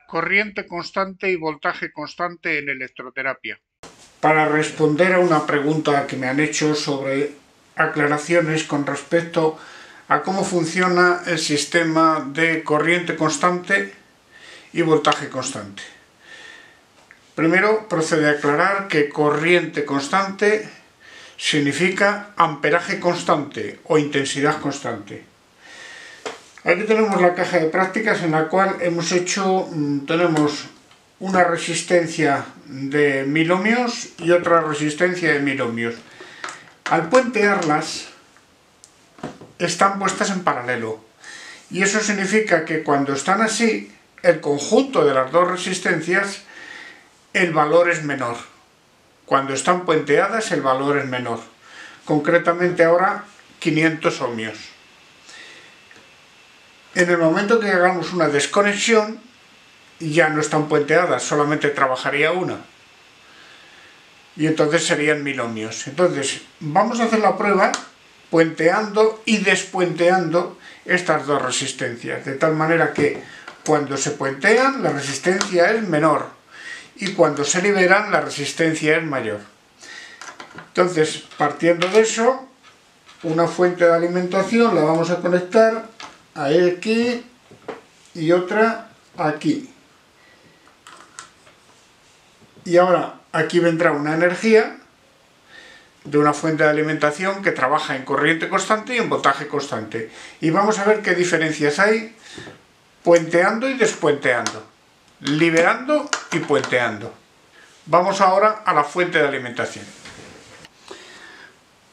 corriente constante y voltaje constante en electroterapia. Para responder a una pregunta que me han hecho sobre aclaraciones con respecto a cómo funciona el sistema de corriente constante y voltaje constante. Primero procede a aclarar que corriente constante significa amperaje constante o intensidad constante. Aquí tenemos la caja de prácticas en la cual tenemos una resistencia de 1000 ohmios y otra resistencia de 1000 ohmios. Al puentearlas están puestas en paralelo y eso significa que cuando están así, el conjunto de las dos resistencias, el valor es menor. Cuando están puenteadas el valor es menor. Concretamente ahora 500 ohmios. En el momento que hagamos una desconexión, ya no están puenteadas, solamente trabajaría una. Y entonces serían 1000 ohmios. Entonces, vamos a hacer la prueba puenteando y despuenteando estas dos resistencias. De tal manera que cuando se puentean, la resistencia es menor. Y cuando se liberan, la resistencia es mayor. Entonces, partiendo de eso, una fuente de alimentación la vamos a conectar aquí y otra aquí. Y ahora aquí vendrá una energía de una fuente de alimentación que trabaja en corriente constante y en voltaje constante. Y vamos a ver qué diferencias hay puenteando y despuenteando, liberando y puenteando. Vamos ahora a la fuente de alimentación.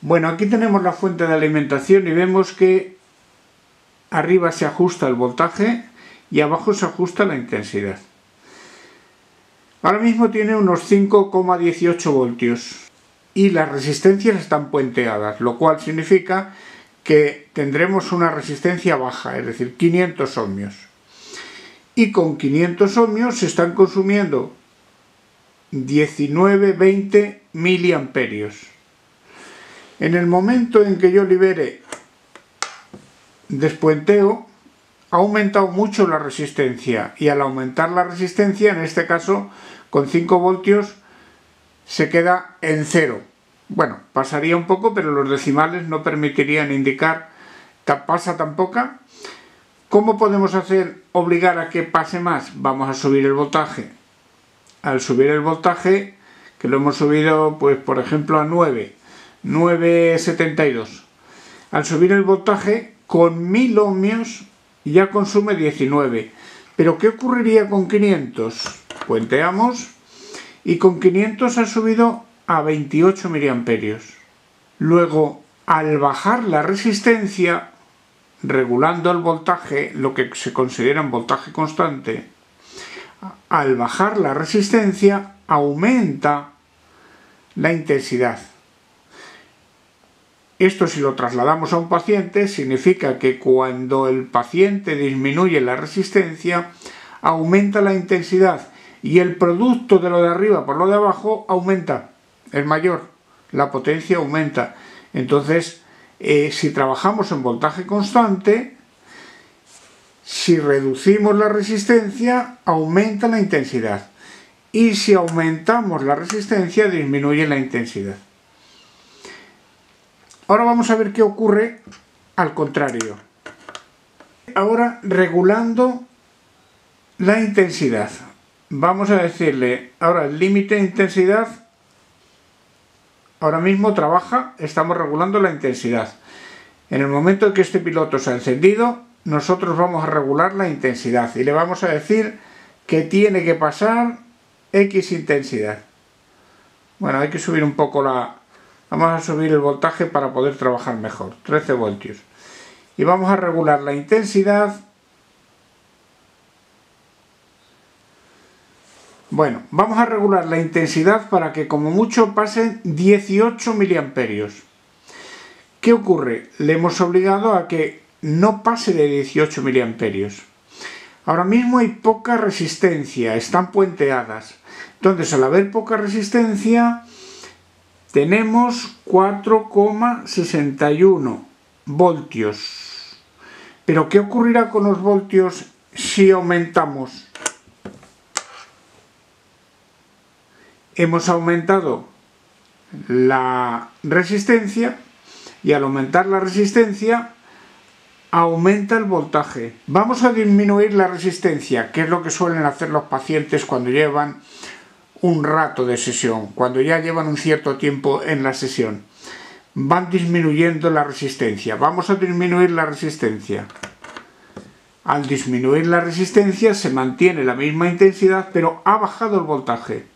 Bueno, aquí tenemos la fuente de alimentación y vemos que arriba se ajusta el voltaje y abajo se ajusta la intensidad. Ahora mismo tiene unos 5,18 voltios y las resistencias están puenteadas, lo cual significa que tendremos una resistencia baja, es decir, 500 ohmios. Y con 500 ohmios se están consumiendo 19-20 miliamperios. En el momento en que yo libere despuenteo, ha aumentado mucho la resistencia y al aumentar la resistencia, en este caso con 5 voltios, se queda en 0. Bueno, pasaría un poco, pero los decimales no permitirían indicar pasa tan poca. ¿Cómo podemos obligar a que pase más? Vamos a subir el voltaje. Al subir el voltaje, que lo hemos subido, pues por ejemplo a 9,72. Al subir el voltaje, con 1000 ohmios ya consume 19. ¿Pero qué ocurriría con 500? Puenteamos y con 500 ha subido a 28 miliamperios. Luego, al bajar la resistencia, regulando el voltaje, lo que se considera un voltaje constante, al bajar la resistencia aumenta la intensidad. Esto, si lo trasladamos a un paciente, significa que cuando el paciente disminuye la resistencia, aumenta la intensidad y el producto de lo de arriba por lo de abajo aumenta, es mayor, la potencia aumenta. Entonces, si trabajamos en voltaje constante, si reducimos la resistencia, aumenta la intensidad. Y si aumentamos la resistencia, disminuye la intensidad. Ahora vamos a ver qué ocurre al contrario. Ahora, regulando la intensidad. Vamos a decirle, ahora el límite de intensidad, ahora mismo trabaja, estamos regulando la intensidad. En el momento en que este piloto se ha encendido, nosotros vamos a regular la intensidad y le vamos a decir que tiene que pasar X intensidad. Bueno, hay que subir un poco vamos a subir el voltaje para poder trabajar mejor, 13 voltios. Y vamos a regular la intensidad. Bueno, vamos a regular la intensidad para que como mucho pasen 18 miliamperios. ¿Qué ocurre? Le hemos obligado a que no pase de 18 miliamperios. Ahora mismo hay poca resistencia, están puenteadas. Entonces, al haber poca resistencia, tenemos 4,61 voltios. Pero ¿qué ocurrirá con los voltios si aumentamos hemos aumentado la resistencia y al aumentar la resistencia aumenta el voltaje. Vamos a disminuir la resistencia, que es lo que suelen hacer los pacientes cuando llevan un rato de sesión, cuando ya llevan un cierto tiempo en la sesión. Van disminuyendo la resistencia. Vamos a disminuir la resistencia. Al disminuir la resistencia se mantiene la misma intensidad, pero ha bajado el voltaje.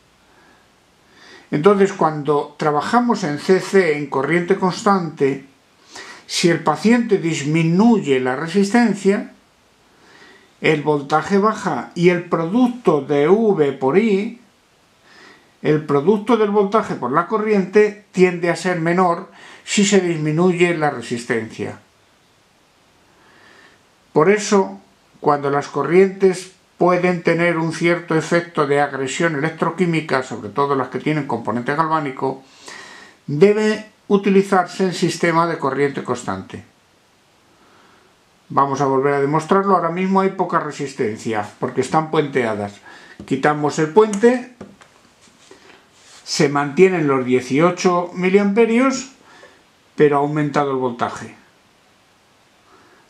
Entonces, cuando trabajamos en CC, en corriente constante, si el paciente disminuye la resistencia, el voltaje baja y el producto de V por I, el producto del voltaje por la corriente, tiende a ser menor si se disminuye la resistencia. Por eso, cuando las corrientes pueden tener un cierto efecto de agresión electroquímica, sobre todo las que tienen componente galvánico, debe utilizarse el sistema de corriente constante. Vamos a volver a demostrarlo. Ahora mismo hay poca resistencia porque están puenteadas. Quitamos el puente, se mantienen los 18 miliamperios, pero ha aumentado el voltaje.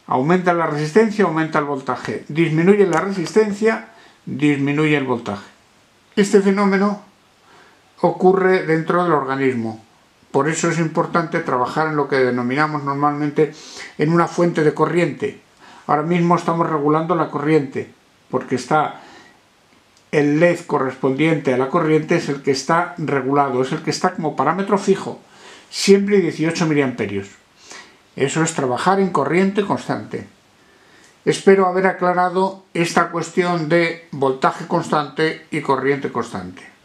Aumenta la resistencia, aumenta el voltaje. Disminuye la resistencia, disminuye el voltaje. Este fenómeno ocurre dentro del organismo. Por eso es importante trabajar en lo que denominamos normalmente en una fuente de corriente. Ahora mismo estamos regulando la corriente, porque está el LED correspondiente a la corriente, es el que está regulado, es el que está como parámetro fijo, siempre 18 miliamperios. Eso es trabajar en corriente constante. Espero haber aclarado esta cuestión de voltaje constante y corriente constante.